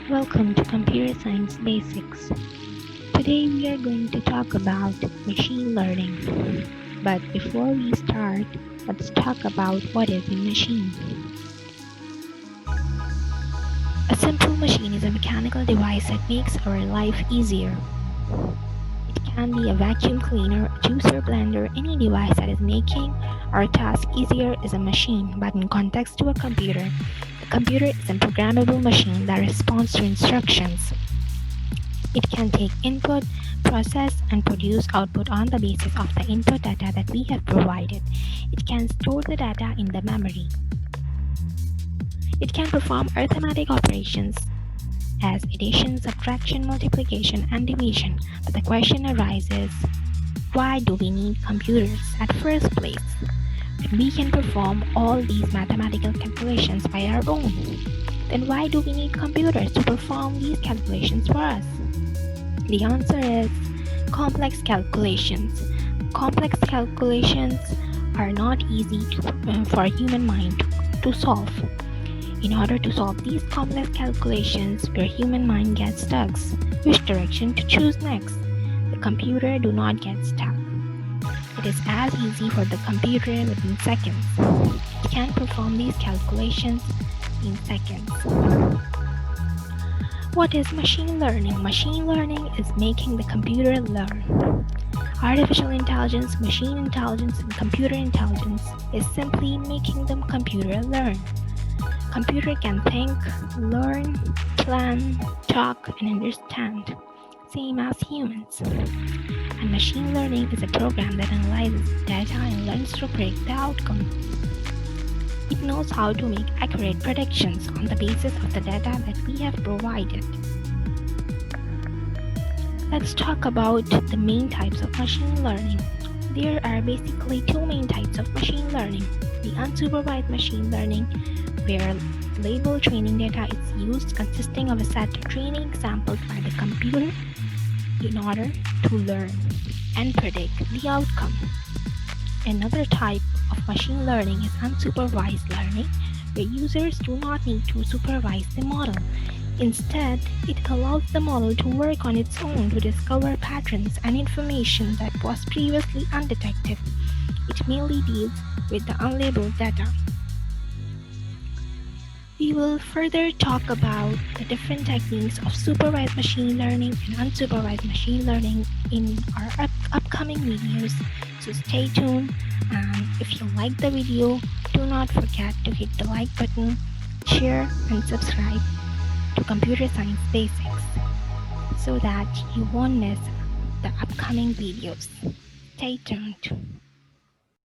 Welcome to Computer Science Basics. Today we are going to talk about machine learning. But before we start, let's talk about what is a machine. A simple machine is a mechanical device that makes our life easier. It can be a vacuum cleaner, a juicer, blender, any device that is making our task easier is a machine. But in context to a computer is a programmable machine that responds to instructions. It can take input, process, and produce output on the basis of the input data that we have provided. It can store the data in the memory. It can perform arithmetic operations as addition, subtraction, multiplication, and division. But the question arises, why do we need computers at first place? When we can perform all these mathematical calculations by our own, then why do we need computers to perform these calculations for us? The answer is complex calculations. Complex calculations are not easy for a human mind to solve. In order to solve these complex calculations, your human mind gets stuck. Which direction to choose next? The computer do not get stuck. It is as easy for the computer within seconds. It can perform these calculations in seconds. What is machine learning? Machine learning is making the computer learn. Artificial intelligence, machine intelligence, and computer intelligence is simply making the computer learn. Computer can think, learn, plan, talk, and understand, same as humans. And machine learning is a program that analyzes data and learns to predict the outcome. It knows how to make accurate predictions on the basis of the data that we have provided. Let's talk about the main types of machine learning. There are basically two main types of machine learning. The unsupervised machine learning, where label training data is used consisting of a set of training examples by the computer in order to learn and predict the outcome. Another type of machine learning is unsupervised learning, where users do not need to supervise the model. Instead, it allows the model to work on its own to discover patterns and information that was previously undetected. It mainly deals with the unlabeled data. We will further talk about the different techniques of supervised machine learning and unsupervised machine learning in our upcoming videos. So stay tuned, and if you like the video, do not forget to hit the like button, share, and subscribe to Computer Science Basics so that you won't miss the upcoming videos. Stay tuned.